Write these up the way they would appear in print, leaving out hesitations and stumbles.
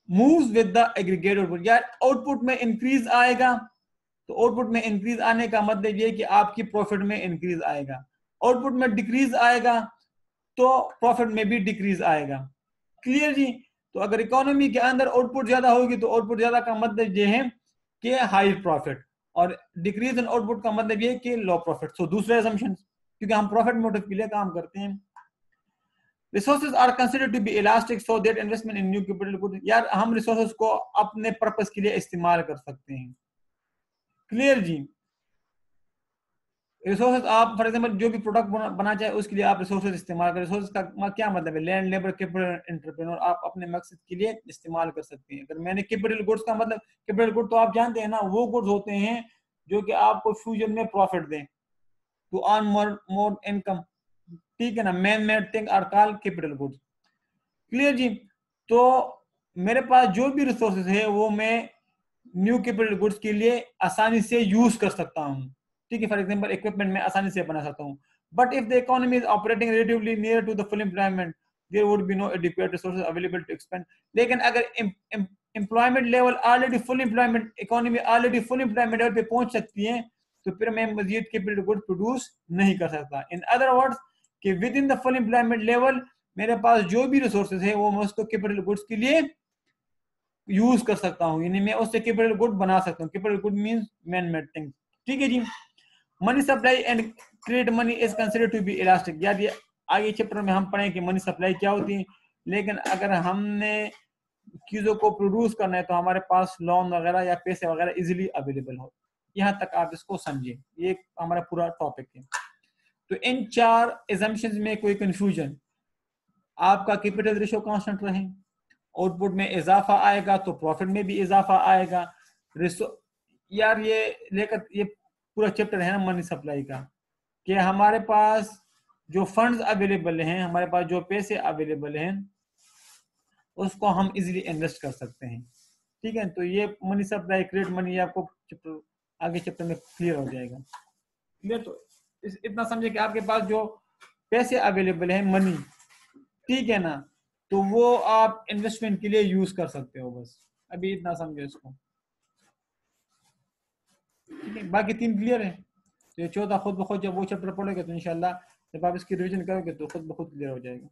Moves with the aggregate output. यार output में increase आएगा तो आउटपुट में इंक्रीज आने का मतलब ये कि आपकी प्रॉफिट में इंक्रीज आएगा, आउटपुट में डिक्रीज आएगा तो प्रॉफिट में भी डिक्रीज आएगा। क्लियर जी। तो अगर इकोनॉमी के अंदर आउटपुट ज्यादा होगी तो आउटपुट ज्यादा का मतलब ये है कि हाई प्रॉफिट, और डिक्रीज इन आउटपुट का मतलब ये कि लो प्रॉफिट। सो दूसरे असम्पशन, क्योंकि हम प्रॉफिट मोटिव के लिए काम करते हैं। Resources are considered to be elastic so that investment in new capital good. यार हम रिसोर्सेज को अपने पर्पस के लिए इस्तेमाल कर सकते हैं। क्लियर जी। रिसोर्सेज आप फॉर एग्जांपल जो भी प्रोडक्ट बना चाहे उसके लिए आप रिसोर्सेज इस्तेमाल करें। रिसोर्सेज का क्या मतलब है? लैंड, लेबर, कैपिटल, एंटरप्रेन्योर, आप अपने मकसद के लिए इस्तेमाल कर सकते हैं। अगर मैंने कैपिटल गुड्स का मतलब, कैपिटल गुड तो आप जानते हैं ना, वो गुड्स होते हैं जो कि आपको फ्यूचर में प्रॉफिट दें, टू अर्न मोर इनकम। ठीक है ना, man made thing are called capital goods. Clear जी। तो मेरे पास जो भी रिसोर्सेज है वो मैं न्यू कैपिटल गुड्स के लिए आसानी से यूज कर सकता हूँ। ठीक है, फॉर एग्जांपल इक्विपमेंट में आसानी से बना सकता हूँ। But if the economy is operating relatively near to the full employment there would be no adequate resources available to expand. लेकिन अगर employment level already full employment, economy already full employment level पे पहुंच सकती है तो फिर मैं मजीद capital goods produce नहीं कर सकता। इन अदर वर्ड्स कि with in the full employment level मेरे पास जो भी रिसोर्सेज है वो मैं उसको कैपिटल गुड्स के लिए यूज कर सकता हूँ, यानी मैं उससे कैपिटल गुड बना सकता हूँ। Capital good means man made things. ठीक है जी। Money supply and credit money is considered to be elastic. यार ये आगे चैप्टर में हम पढ़ें कि मनी सप्लाई क्या होती है, लेकिन अगर हमने चीजों को प्रोड्यूस करना है तो हमारे पास लोन वगैरह या पैसे वगैरह इजिली अवेलेबल हो। यहाँ तक आप इसको समझे, ये हमारा पूरा टॉपिक है। तो इन चार assumptions में कोई कंफ्यूजन, आपका कैपिटल रेशियो कांस्टेंट रहे, आउटपुट में इजाफा आएगा तो प्रॉफिट में भी इजाफा आएगा। यार ये लेकर ये पूरा चैप्टर है ना मनी सप्लाई का, कि हमारे पास जो फंड्स अवेलेबल हैं, हमारे पास जो पैसे अवेलेबल हैं उसको हम इजीली इन्वेस्ट कर सकते हैं। ठीक है, तो ये मनी सप्लाई, क्रेडिट मनी, आपको चैप्टर आगे चैप्टर में क्लियर हो जाएगा। क्लियर। तो इतना समझे कि आपके पास जो पैसे अवेलेबल हैं, मनी, ठीक है ना, तो वो आप इन्वेस्टमेंट के लिए यूज कर सकते हो। बस अभी इतना समझो इसको। ठीक है, बाकी तीन क्लियर है। तो ये चौथा खुद ब खुद जब वो चैप्टर पढ़ोगे तो इंशाल्लाह जब आप इसकी रिवीजन करोगे तो खुद ब खुद क्लियर हो जाएगा।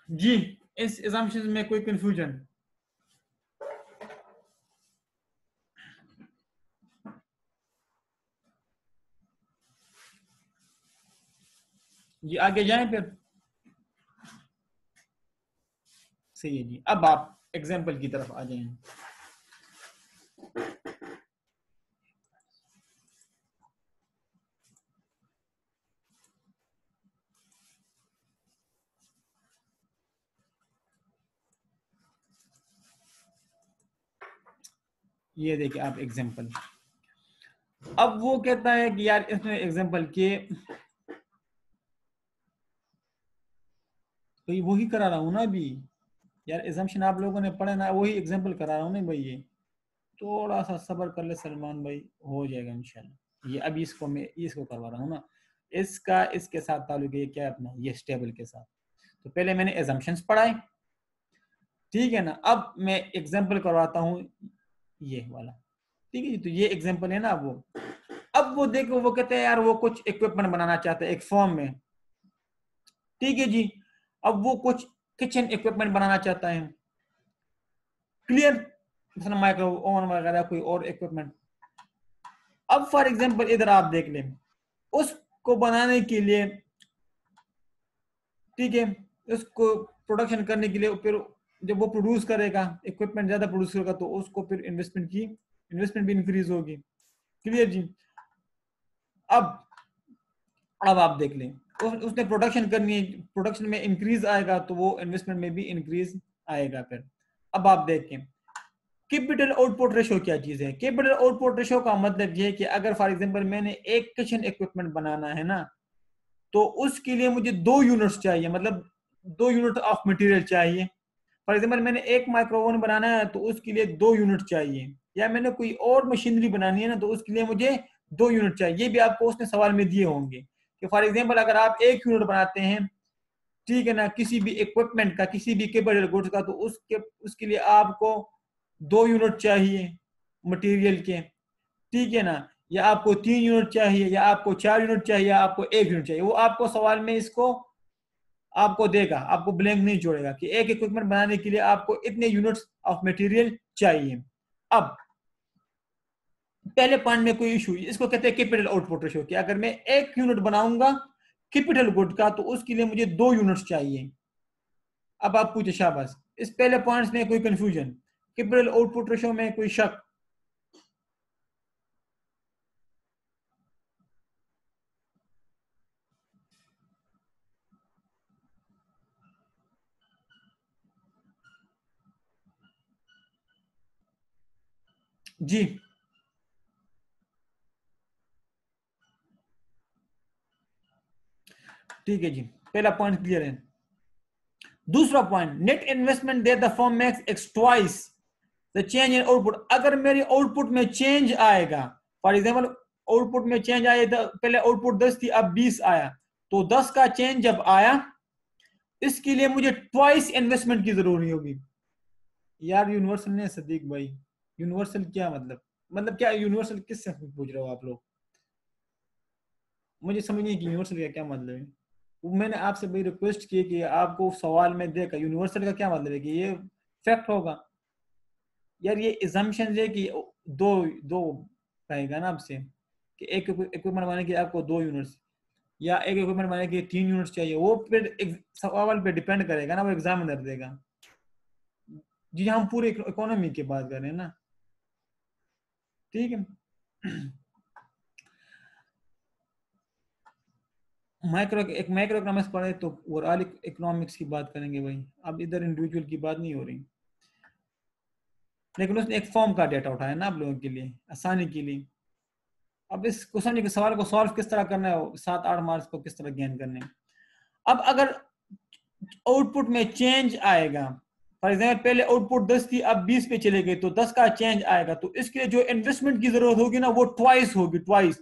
जी, इस assumptions में कोई कंफ्यूजन? जी आगे जाएं फिर। सही है जी, अब आप एग्जाम्पल की तरफ आ जाएं। ये देखिए आप एग्जाम्पल। अब वो कहता है कि यार इसमें एग्जाम्पल के तो वही करा रहा हूं ना अभी। यार एग्जाम्पशन आप लोगों ने पढ़े ना, वही एग्जाम्पल करा रहा हूँ ना भाई। ये थोड़ा सा सब्र कर ले सलमान भाई, हो जाएगा इंशाल्लाह। ये अभी इसको मैं इसको करवा रहा हूँ ना, इसका इसके साथ ताल्लुक है क्या अपना, ये स्टेबल के साथ। तो पहले मैंने एजम्पशंस पढ़ाए, ठीक है ना, अब मैं एग्जाम्पल करवाता हूँ ये वाला। ठीक है जी, तो ये एग्जाम्पल है ना वो। अब वो देखो वो कहते हैं यार वो कुछ इक्विपमेंट बनाना चाहते हैं एक फॉर्म में। ठीक है जी, अब वो कुछ किचन इक्विपमेंट बनाना चाहता है। क्लियर, जैसे माइक्रो ओवन वगैरह कोई और इक्विपमेंट। अब फॉर एग्जांपल इधर आप देख लें, उसको बनाने के लिए, ठीक है, उसको प्रोडक्शन करने के लिए फिर जब वो प्रोड्यूस करेगा, इक्विपमेंट ज्यादा प्रोड्यूस करेगा तो उसको फिर इन्वेस्टमेंट भी इंक्रीज होगी। क्लियर जी। अब आप देख लें, उसने प्रोडक्शन करनी है, प्रोडक्शन में इंक्रीज आएगा तो वो इन्वेस्टमेंट में भी इंक्रीज आएगा फिर। अब आप देखें कैपिटल आउटपुट रेशो क्या चीज है। कैपिटल आउटपुट रेशो का मतलब ये है कि अगर फॉर एग्जांपल मैंने एक किचन इक्विपमेंट बनाना है ना, तो उसके लिए मुझे 2 यूनिट्स चाहिए, मतलब 2 यूनिट ऑफ मटेरियल चाहिए। फॉर एग्जांपल मैंने एक माइक्रोवेव बनाना है तो उसके लिए 2 यूनिट चाहिए, या मैंने कोई और मशीनरी बनानी है ना तो उसके लिए मुझे 2 यूनिट चाहिए। ये भी आपको उसने सवाल में दिए होंगे कि फॉर एग्जांपल अगर आप 1 यूनिट बनाते हैं ठीक है ना, किसी भी इक्विपमेंट का, किसी भी कैपिटल गुड्स का, तो उसके लिए आपको 2 यूनिट चाहिए मटेरियल के, ठीक है ना, या आपको 3 यूनिट चाहिए, या आपको 4 यूनिट चाहिए, या आपको 1 यूनिट चाहिए, वो आपको सवाल में इसको आपको देगा, आपको ब्लैंक नहीं छोड़ेगा कि एक इक्विपमेंट बनाने के लिए आपको इतने यूनिट्स ऑफ मटेरियल चाहिए। अब पहले पॉइंट में कोई इशू, इसको कहते हैं कैपिटल आउटपुट रेशियो, कि अगर मैं 1 यूनिट बनाऊंगा कैपिटल गुड का तो उसके लिए मुझे 2 यूनिट्स चाहिए। अब आप पूछे शाबाश, इस पहले पॉइंट्स में कोई कंफ्यूजन, कैपिटल आउटपुट रेशियो में कोई शक? जी ठीक है जी, पहला पॉइंट क्लियर है। दूसरा point, net investment that the firm makes x twice the change in output. अगर मेरी आउटपुट में चेंज आएगा, फॉर एग्जाम्पल आउटपुट में चेंज आया, पहले आउटपुट 10 थी अब 20 आया, तो 10 का चेंज जब आया, इसके लिए मुझे ट्वाइस इन्वेस्टमेंट की जरूरी होगी। यार यूनिवर्सल ने सदीक भाई, यूनिवर्सल क्या मतलब क्या यूनिवर्सल, किससे पूछ रहे हो आप लोग? मुझे समझ नहीं कि यूनिवर्सल का क्या मतलब है। वो मैंने आपसे भाई रिक्वेस्ट की कि आपको सवाल में देखा यूनिवर्सल का क्या मतलब है, कि ये फैक्ट होगा। यार ये इजम्पशन है कि दो दो कहेगा ना आपसे कि एक इक्विपमेंट बनाने के लिए आपको 2 यूनिट्स, या एक इक्विपमेंट बनाने के लिए 3 यूनिट्स चाहिए, वो फिर सवाल पे डिपेंड करेगा ना, वो एग्जामिनर देगा। जी हम पूरे इकोनॉमी की बात कर रहे हैं ना, ठीक है। माइक्रो इकोनॉमिक्स पढ़े तो ओवरऑल इकोनॉमिक्स की बात करेंगे भाई, अब इधर इंडिविजुअल की बात नहीं हो रही। लेकिन उसने एक फॉर्म का डेटा उठाया ना आप लोगों के लिए आसानी के लिए। अब इस क्वेश्चन के सवाल को सॉल्व किस तरह करना है, 7-8 मार्क्स को किस तरह गेन करने हैं। अब अगर आउटपुट में चेंज आएगा, फॉर एग्जाम्पल पहले आउटपुट 10 थी अब 20 पे चले गए, तो 10 का चेंज आएगा, तो इसके लिए जो इन्वेस्टमेंट की जरूरत होगी ना वो ट्वाइस होगी, ट्वाइस।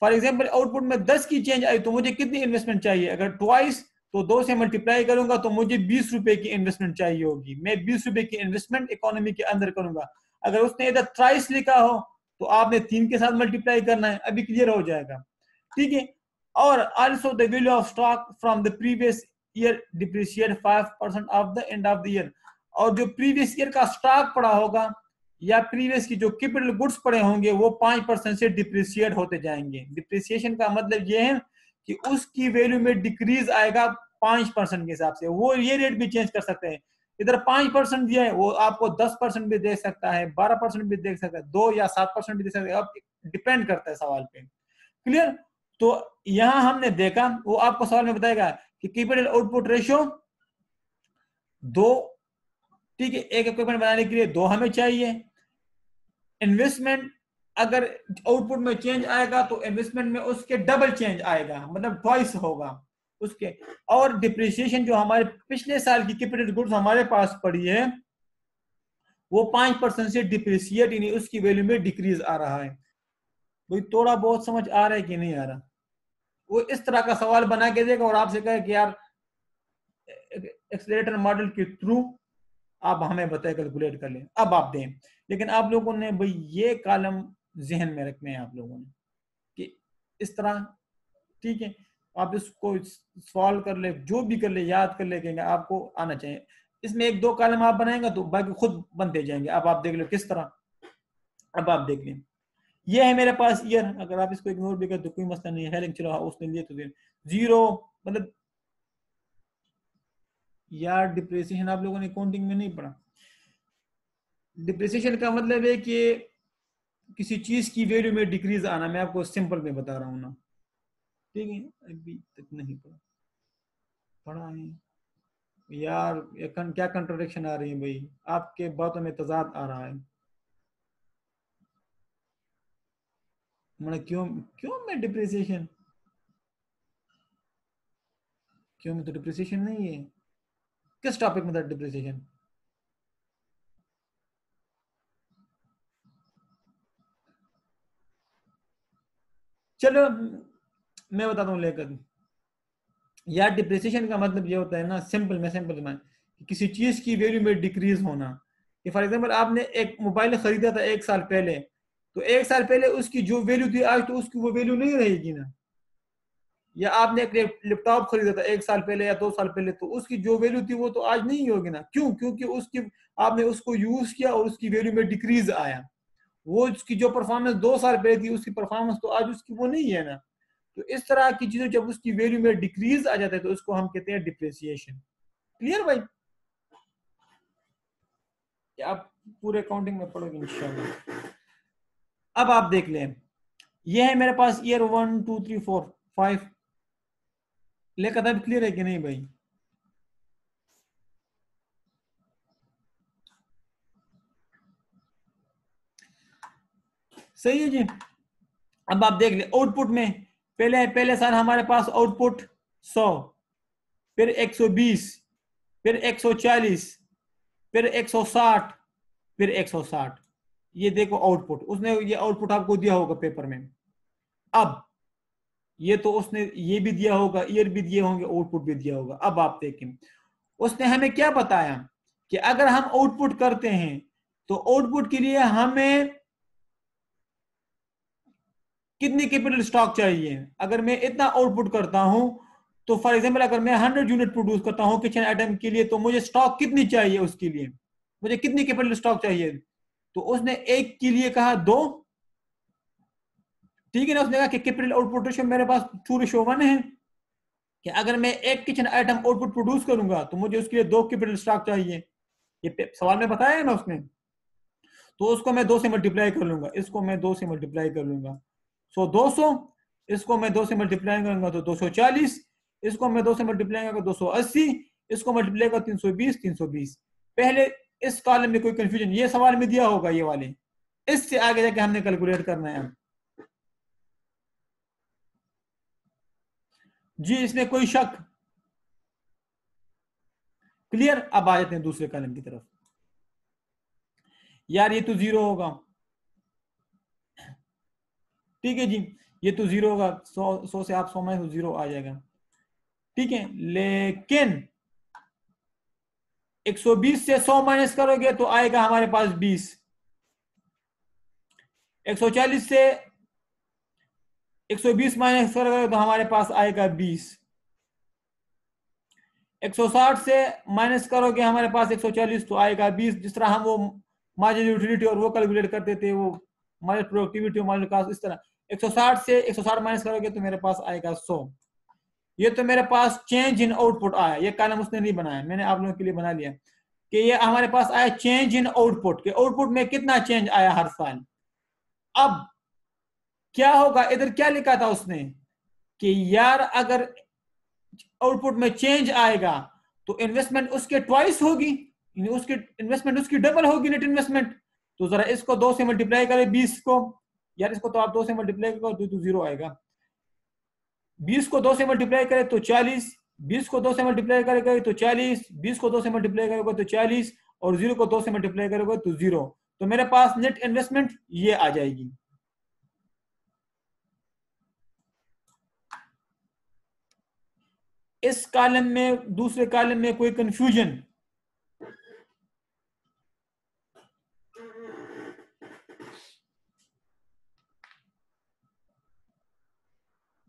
फॉर एग्जाम्पल आउटपुट में 10 की चेंज आई तो मुझे कितनी इन्वेस्टमेंट चाहिए, अगर ट्वाइस तो 2 से मल्टीप्लाई करूंगा तो मुझे 20 रुपए की इन्वेस्टमेंट चाहिए होगी। मैं 20 रुपए की इन्वेस्टमेंट इकोनॉमी के अंदर करूंगा। अगर उसने इधर ट्राइस लिखा हो तो आपने 3 के साथ मल्टीप्लाई करना है, अभी क्लियर हो जाएगा, ठीक है। और also the value of stock from the previous year depreciate 5% of the end of the year. और जो प्रीवियस ईयर का स्टॉक पड़ा होगा या प्रीवियस की जो कैपिटल गुड्स पड़े होंगे वो 5% से डिप्रिशिएट होते जाएंगे। डिप्रिसिएशन का मतलब ये है कि उसकी वैल्यू में डिक्रीज आएगा 5% के हिसाब से। वो ये रेट भी चेंज कर सकते हैं, इधर 5% दिया है वो आपको 10% भी दे सकता है, 12% भी दे सकता है, 2 या 7% भी दे सकता है, अब डिपेंड करता है सवाल पे। क्लियर? तो यहां हमने देखा, वो आपको सवाल में बताएगा कि कैपिटल आउटपुट रेशियो 2, ठीक है, एक इक्विपमेंट बनाने के लिए 2 हमें चाहिए। इन्वेस्टमेंट अगर आउटपुट में चेंज आएगा तो इन्वेस्टमेंट में उसके डबल चेंज आएगा, मतलब ट्वाइस होगा उसके। और डिप्रिसिएशन जो हमारे पिछले साल की कैपिटल गुड्स हमारे पास पड़ी है वो 5% से डिप्रिसिएट, यानी उसकी वैल्यू में डिक्रीज आ रहा है। भाई थोड़ा बहुत समझ आ रहा है कि नहीं आ रहा? वो इस तरह का सवाल बना के देगा और आपसे कहे कि यार एक्सेलरेटर मॉडल के थ्रू आप हमें बताए कैलकुलेट कर लें, अब आप दें। लेकिन आप लोगों ने भाई ये कॉलम जहन में रखने हैं आप लोगों ने कि इस तरह, ठीक है, आप इसको सॉल्व कर ले, जो भी कर ले, याद कर ले, आपको आना चाहिए। इसमें 1-2 कॉलम आप बनाएंगे तो बाकी खुद बनते जाएंगे। अब आप देख लो किस तरह, अब आप देख लें, ये है मेरे पास ईयर, अगर आप इसको इग्नोर भी कर तो कोई मसला नहीं है, लेकिन चलो उसने लिए तो जीरो, मतलब यार डिप्रेसिएशन आप लोगों ने काउंटिंग में नहीं पढ़ा। डिप्रेसिएशन का मतलब है कि किसी चीज की वैल्यू में डिक्रीज आना, मैं आपको सिंपल में बता रहा हूँ ना, ठीक है। अभी तक नहीं पढ़ा, पढ़ा है यार, ये क्या कंट्रोडिक्शन आ रही है भाई, आपके बातों में तजाद आ रहा है। मतलब क्यों, क्यों मैं डिप्रिसिएशन, क्यों में तो डिप्रिसिएशन नहीं है, किस टॉपिक में था डिप्रिसिएशन? चलो मैं बताता हूँ लेकर, या डिप्रिसिएशन का मतलब ये होता है ना, सिंपल में कि किसी चीज की वैल्यू में डिक्रीज होना। कि फॉर एग्जांपल आपने एक मोबाइल खरीदा था 1 साल पहले, तो 1 साल पहले उसकी जो वैल्यू थी आज तो उसकी वो वैल्यू नहीं रहेगी ना। या आपने एक लैपटॉप खरीदा था 1 साल पहले या 2 साल पहले, तो उसकी जो वैल्यू थी वो तो आज नहीं होगी ना। क्यों? क्योंकि उसकी आपने उसको यूज किया और उसकी वैल्यू में डिक्रीज आया। वो उसकी जो परफॉर्मेंस 2 साल पहले थी उसकी परफॉर्मेंस तो आज उसकी वो नहीं है ना। तो इस तरह की चीजें जब उसकी वैल्यू में डिक्रीज आ जाता है तो उसको हम कहते हैं डिप्रिसिएशन। क्लियर भाई? आप पूरे अकाउंटिंग में पढ़ोगे इंशाल्लाह। अब आप देख लें, ये है मेरे पास ईयर 1 2 3 4 5। लेकर अब क्लियर है कि नहीं भाई? सही है जी। अब आप देख ले आउटपुट में, पहले पहले साल हमारे पास आउटपुट 100, फिर 120, फिर 140, फिर 160, फिर 160। ये देखो आउटपुट, उसने ये आउटपुट आपको दिया होगा पेपर में। अब ये तो उसने ये भी दिया होगा, ईयर भी दिए होंगे, आउटपुट भी दिया होगा। अब आप देखें उसने हमें क्या बताया कि अगर हम आउटपुट करते हैं तो आउटपुट के लिए हमें कितनी कैपिटल स्टॉक चाहिए। अगर मैं इतना आउटपुट करता हूं तो फॉर एग्जांपल अगर मैं 100 यूनिट प्रोड्यूस करता हूं किचन आइटम के लिए, तो मुझे स्टॉक कितनी चाहिए, उसके लिए मुझे कितनी कैपिटल स्टॉक चाहिए। तो उसने एक के लिए कहा 2, ठीक है ना। उसने कहा कि कैपिटल आउटपुट रेशियो मेरे पास 2:1 है, कि अगर मैं एक किचन आइटम आउटपुट प्रोड्यूस करूंगा तो मुझे उसके लिए 2 कैपिटल स्टॉक चाहिए। ये सवाल में बताया है ना उसने। तो उसको मैं 2 से मल्टीप्लाई कर लूंगा, इसको मैं 2 से मल्टीप्लाई कर लूंगा, सो 200। इसको मैं 2 से मल्टीप्लाई करूंगा तो 240। इसको मैं 2 से मल्टीप्लाई करूंगा 280। इसको मल्टीप्लाई कर 320 320। पहले इस कॉलम में कोई कंफ्यूजन, ये सवाल में दिया होगा ये वाले, इससे आगे जाके हमने कैलकुलेट करना है। जी इसमें कोई शक? क्लियर? अब आ जाते हैं दूसरे कॉलम की तरफ। यार ये तो 0 होगा, ठीक है जी। ये तो 0 होगा, 100 से आप 100 में 0 आ जाएगा, ठीक है। लेकिन 120 से 100 माइनस करोगे तो आएगा हमारे पास 20। 140 से 120 माइनस करोगे तो हमारे पास आएगा 20। 160 से माइनस करोगे हमारे पास 140 तो आएगा 20। जिस तरह हम वो मार्जिनल यूटिलिटी और वो कैलकुलेट करते थे, वो मार्जिनल प्रोडक्टिविटी और मार्जिनल कॉस्ट, इस तरह 160 से 160 माइनस करोगे तो मेरे पास आएगा 100। ये तो मेरे पास चेंज इन आउटपुट आया, ये कॉलम उसने नहीं बनाया, मैंने आप लोगों के लिए बना लिया कि ये हमारे पास आया चेंज इन आउटपुट, के आउटपुट में कितना चेंज आया हर साल। अब क्या होगा, इधर क्या लिखा था उसने कि यार अगर आउटपुट में चेंज आएगा तो इन्वेस्टमेंट उसके ट्वाइस होगी, उसकी इन्वेस्टमेंट उसकी डबल होगी, नेट इन्वेस्टमेंट। तो जरा इसको 2 से मल्टीप्लाई करें 20 को, यार इसको तो आप 2 से मल्टीप्लाई करो तो 0 आएगा। 20 को 2 से मल्टीप्लाई करें तो 40, 20 को 2 से मल्टीप्लाई करेगा तो 40, 20 को 2 से मल्टीप्लाई करोगे तो 40, और 0 को 2 से मल्टीप्लाई करोगे तो 0। तो मेरे पास नेट इन्वेस्टमेंट ये आ जाएगी। इस कॉलम में, दूसरे कॉलम में कोई कंफ्यूजन?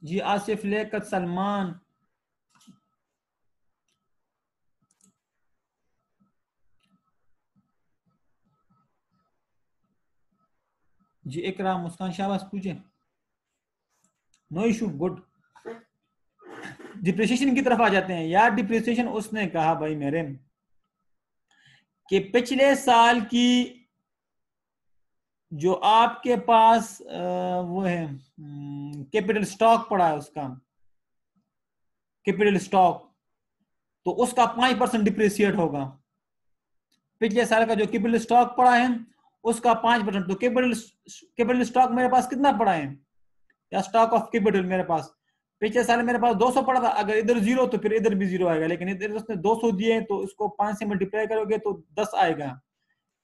जी आसिफ, लियाकत, सलमान, जी इकराम, मुस्कान, शाबाश, पूछे, नो इशू, गुड। डिप्रिसिएशन की तरफ आ जाते हैं। यार डिप्रिसिएशन उसने कहा भाई मेरे कि पिछले साल की जो आपके पास वो है कैपिटल स्टॉक पड़ा है, उसका कैपिटल स्टॉक, तो उसका 5% डिप्रिसिएट होगा। पिछले साल का जो कैपिटल स्टॉक पड़ा है उसका 5%। तो कैपिटल स्टॉक मेरे पास कितना पड़ा है, या स्टॉक ऑफ कैपिटल मेरे पास पिछले साल मेरे पास 200 पड़ा था। अगर इधर 0 तो फिर इधर भी 0 आएगा, लेकिन इधर उसने 200 दिए तो इसको 5 से मल्टीप्लाई करोगे तो 10 आएगा।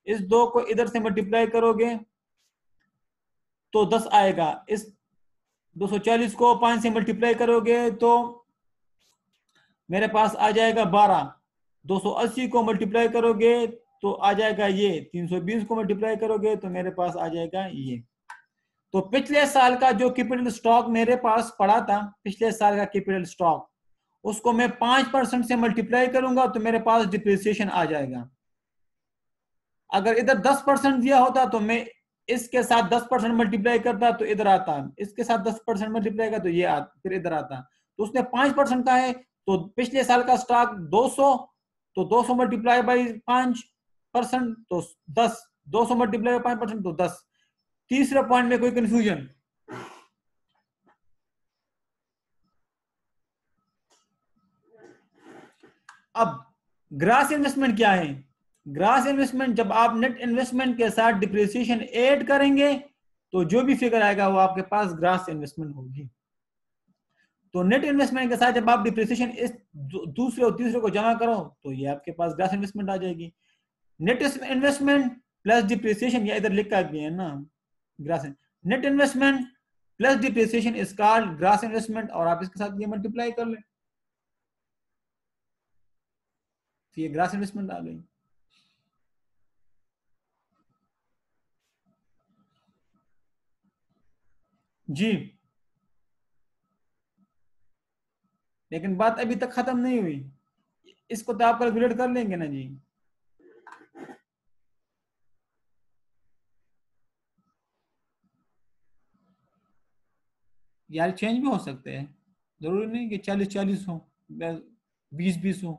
इस 2 को इधर से मल्टीप्लाई करोगे तो 10 आएगा। इस 240 को 5 से मल्टीप्लाई करोगे तो मेरे पास आ जाएगा 12, 280 को मल्टीप्लाई करोगे तो आ जाएगा ये, 320 को मल्टीप्लाई करोगे तो मेरे पास आ जाएगा ये। तो पिछले साल का जो कैपिटल स्टॉक मेरे पास पड़ा था, पिछले साल का कैपिटल स्टॉक, उसको मैं 5% से मल्टीप्लाई करूंगा तो मेरे पास डिप्रिसिएशन आ जाएगा। अगर इधर 10% दिया होता तो मैं इसके साथ 10% मल्टीप्लाई करता तो इधर आता, इसके साथ 10% मल्टीप्लाई करता तो ये फिर इधर आता। तो उसने 5% का है, तो पिछले साल का स्टॉक 200, तो 200 मल्टीप्लाई बाई 5% तो 10, 200 मल्टीप्लाई बाई 5% तो 10। तीसरे पॉइंट में कोई कंफ्यूजन? अब ग्रास इन्वेस्टमेंट क्या है? ग्रास इन्वेस्टमेंट, जब आप नेट इन्वेस्टमेंट के साथ डिप्रिसिएशन ऐड करेंगे तो जो भी फिगर आएगा वो आपके पास ग्रास इन्वेस्टमेंट होगी। तो नेट इन्वेस्टमेंट के साथ जब आप डिप्रिसिएशन इस दूसरे और तीसरे को जमा करो तो ये आपके पास ग्रास इन्वेस्टमेंट आ जाएगी। नेट इन्वेस्टमेंट प्लस डिप्रिसिएशन, या इधर लिखा गया है ना grass, net investment plus depreciation is called grass investment, और आप इसके साथ ये मल्टीप्लाई कर लें तो ये ग्रास इन्वेस्टमेंट आ गई। जी, लेकिन बात अभी तक खत्म नहीं हुई, इसको तो आप कैलकुलेट कर लेंगे ना जी। यार चेंज भी हो सकते हैं, जरूरी नहीं कि 40-40 हो, 20-20 हो,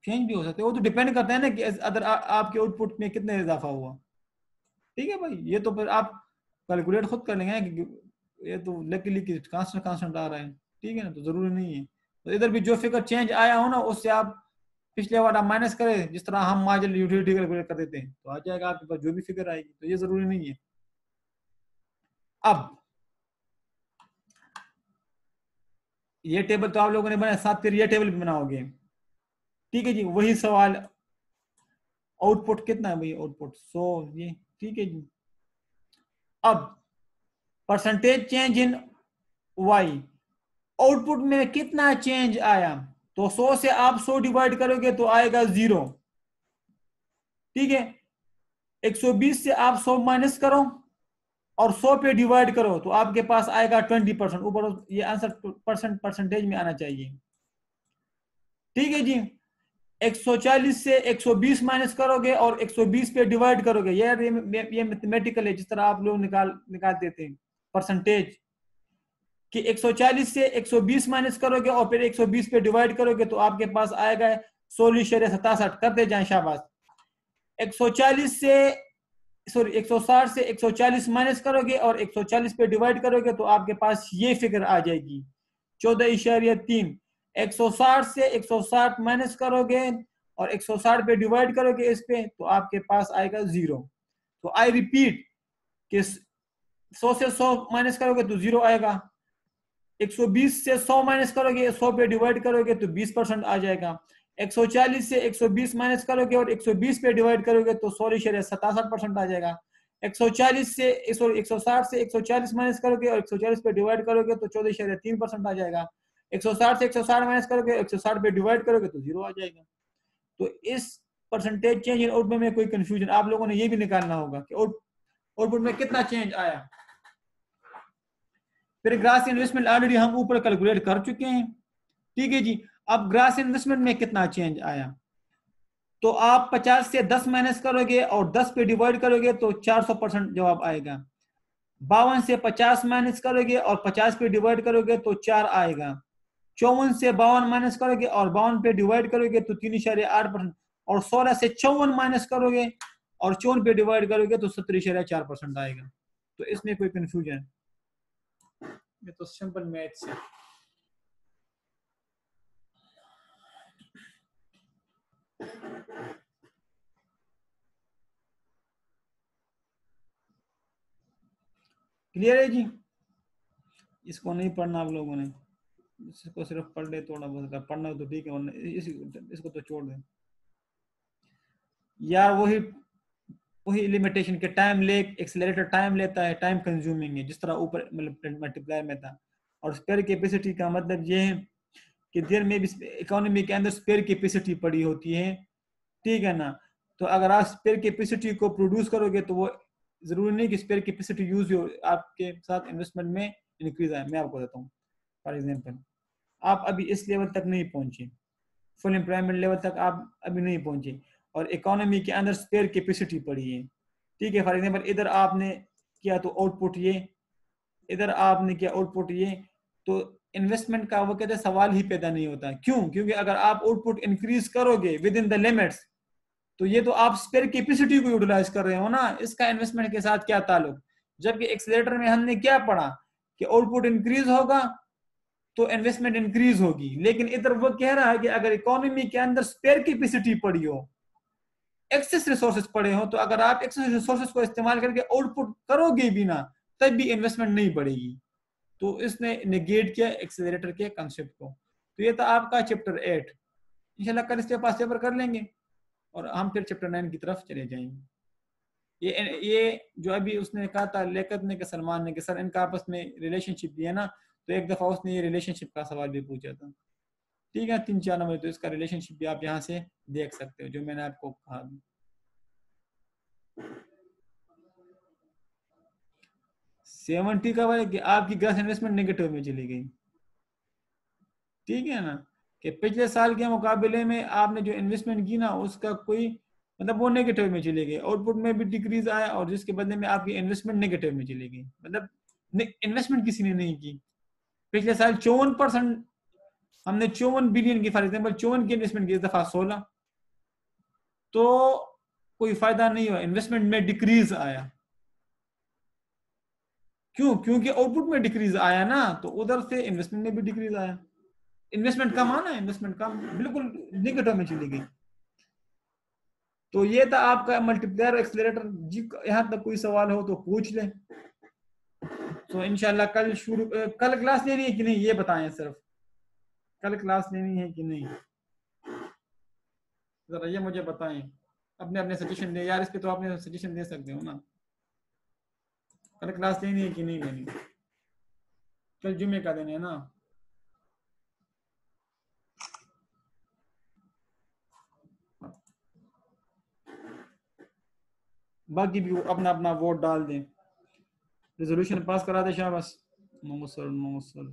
चेंज भी हो सकते हैं। वो तो डिपेंड करता है ना कि अदर आपके आउटपुट में कितने इजाफा हुआ। ठीक है भाई, ये तो फिर आप कैलकुलेट खुद कर लेंगे कि ये तो लकीली कि कांस्टेंट कांस्टेंट आ रहा है, ठीक है ना, तो जरूरी नहीं है। तो इधर भी जो फिगर चेंज आया हो ना उससे आप पिछले बार आप माइनस करें, जिस तरह हम मार्जिनल यूटिलिटी कैलकुलेट कर देते हैं तो आ जाएगा आपके पास जो भी फिगर आएगी, तो ये जरूरी नहीं है। अब ये टेबल तो आप लोगों ने बनाया, साथ फिर ये टेबल भी बनाओगे, ठीक है जी। वही सवाल, आउटपुट कितना है भाई, आउटपुट 100, ये ठीक है जी। अब percentage change in y, output में कितना चेंज आया, तो 100 से आप 100 डिवाइड करोगे तो आएगा 0, ठीक है। 120 से आप 100 माइनस करो और 100 पे डिवाइड करो तो आपके पास आएगा 20%, ऊपर ये आंसर परसेंटेज में आना चाहिए, ठीक है जी। 140 से 120 माइनस करोगे और 120 पे डिवाइड करोगे, ये मैथमेटिकल है, जिस तरह आप लोग निकाल देते हैं परसेंटेज कि 140 से 120 माइनस करोगे और फिर 120 पे डिवाइड करोगे तो आपके पास आएगा 16.67, करते जाए शाबाश। 140 से सॉरी 160 से 140 माइनस करोगे और 140 पे डिवाइड करोगे तो आपके पास ये फिगर आ जाएगी 14.3। 160 से 160 माइनस करोगे और 160 पे डिवाइड करोगे इस पे तो आपके पास आएगा 0। तो आई रिपीट कि 100 से 100 माइनस करोगे तो 0 आएगा, 120 से 100 माइनस करोगे, 100 पे डिवाइड करोगे तो 20% आ जाएगा, 140 से 120 माइनस करोगे और 120 पे डिवाइड करोगे तो 67% आ जाएगा, 140 से 160 से 140 माइनस करोगे और 140 पे डिवाइड करोगे तो 14.3% आ जाएगा, 160 से 160 माइनस करोगे, 160 पे डिवाइड करोगे तो 0 आ जाएगा। तो इस परसेंटेज चेंज इन आउटपुट में कोई कंफ्यूजन, आप लोगों ने ये भी निकालना होगा कि आउटपुट में कितना चेंज आया। फिर ग्रास इन्वेस्टमेंट ऑलरेडी हम ऊपर कैलकुलेट कर चुके हैं, ठीक है जी। अब ग्रास इन्वेस्टमेंट में कितना चेंज आया, तो आप 50 से 10 माइनस करोगे और 10 पे डिवाइड करोगे तो 400% जवाब आएगा, 52 से 50 माइनस करोगे और 50 पे डिवाइड करोगे तो 4 आएगा, 54 से 52 माइनस करोगे और 52 पे डिवाइड करोगे तो 3.8%, और 16 से 54 माइनस करोगे और 54 पे डिवाइड करोगे तो 17.4% आएगा। तो इसमें कोई कंफ्यूजन, ये तो सिंपल मैथ्स है। क्लियर है जी? इसको नहीं पढ़ना आप लोगों ने, इसको सिर्फ पढ़ ले थोड़ा बहुत, पढ़ना तो ठीक है, वरना इसको तो छोड़ दें यार। वही वही लिमिटेशन के टाइम ले, एक्सेलरेटर टाइम लेता है, टाइम कंज्यूमिंग है, जिस तरह ऊपर मतलब मल्टीप्लाई में था। और स्पेयर कैपेसिटी का मतलब ये है कि देर में भी इकोनॉमी के अंदर स्पेयर कैपेसिटी पड़ी होती है, ठीक है ना। तो अगर आप स्पेयर कैपेसिटी को प्रोड्यूस करोगे तो वो जरूरी नहीं कि स्पेयर कैपेसिटी यूज हो, आपके साथ इन्वेस्टमेंट में इंक्रीज आए। मैं आपको बताता हूँ, फॉर एग्जाम्पल आप अभी इस लेवल तक नहीं पहुंचे, फुल एम्प्लॉयमेंट लेवल तक आप अभी नहीं पहुंचे, और इकोनॉमी के अंदर स्पेयर कैपेसिटी पड़ी है, ठीक है। फॉर एग्जाम्पल इधर आपने किया तो आउटपुट ये, इधर आपने किया आउटपुट ये, तो इन्वेस्टमेंट का वो कहते हैं सवाल ही पैदा नहीं होता। क्यों? क्योंकि अगर आप आउटपुट इंक्रीज करोगे विद इन द लिमिट्स, तो ये तो आप स्पेयर कैपेसिटी को यूटिलाइज कर रहे हो ना, इसका इन्वेस्टमेंट के साथ क्या ताल्लुक। जबकि एक्सीलरेटर में हमने क्या पढ़ा कि आउटपुट इंक्रीज होगा तो इन्वेस्टमेंट इंक्रीज होगी, लेकिन इधर वो कह रहा है कि अगर इकोनॉमी के अंदर स्पेयर कैपेसिटी पड़ी हो, एक्सेस रिसोर्सेज पड़े हो, तो अगर आप एक्सेस रिसोर्सेज को इस्तेमाल करके आउटपुट करोगे भी ना, तब भी इन्वेस्टमेंट नहीं बढ़ेगी। तो इसने नेगेट किया एक्सेलरेटर के कंसेप्ट को। तो ये था आपका चैप्टर 8। इंशाल्लाह कल इसके पास पेपर कर लेंगे और हम फिर चैप्टर 9 की तरफ चले जाएंगे। ये जो अभी उसने कहा था लियाकत ने कि सलमान ने कि सर इनका आपस में रिलेशनशिप भी है ना, तो एक दफा उसने ये रिलेशनशिप का सवाल भी पूछा था, ठीक है 3-4 नंबर। तो इसका रिलेशनशिप भी आप यहाँ से देख सकते हो जो मैंने आपको कहा। 70 का है कि आपकी ग्रॉस इन्वेस्टमेंट नेगेटिव में चली गई, ठीक है ना, कि पिछले साल के मुकाबले में आपने जो इन्वेस्टमेंट की ना उसका कोई मतलब वो नेगेटिव में चली गई, आउटपुट में भी डिक्रीज आया और जिसके बदले में आपकी इन्वेस्टमेंट नेगेटिव में चली गई। मतलब इन्वेस्टमेंट किसी ने नहीं की। पिछले साल 54% हमने 54 बिलियन की, फॉर एग्जाम्पल 54 की इन्वेस्टमेंट की, इस दफा 16, तो कोई फायदा नहीं हुआ, इन्वेस्टमेंट में डिक्रीज आया। क्यों? क्योंकि आउटपुट में डिक्रीज आया ना, तो उधर से इन्वेस्टमेंट में भी डिक्रीज आया, इन्वेस्टमेंट कम आना, इन्वेस्टमेंट कम बिल्कुल नेगेटिव में चली गई। तो ये था आपका मल्टीप्लायर एक्सीलरेटर जी। यहाँ तक कोई सवाल हो तो पूछ ले। तो इंशाल्लाह कल शुरू, कल क्लास लेनी है कि नहीं ये बताएं, सिर्फ कल क्लास लेनी है कि नहीं जरा ये मुझे बताएं। अपने अपने सजेशन दे यार, इस पे तो आपने सजेशन दे सकते हो ना। कल क्लास लेनी है कि नहीं लेनी? कल जुम्मे का दिन है ना। बाकी भी अपना अपना वोट डाल दें, रेजोल्यूशन पास करा दे शाबाश। नो सर नो सर,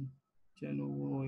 चलो वो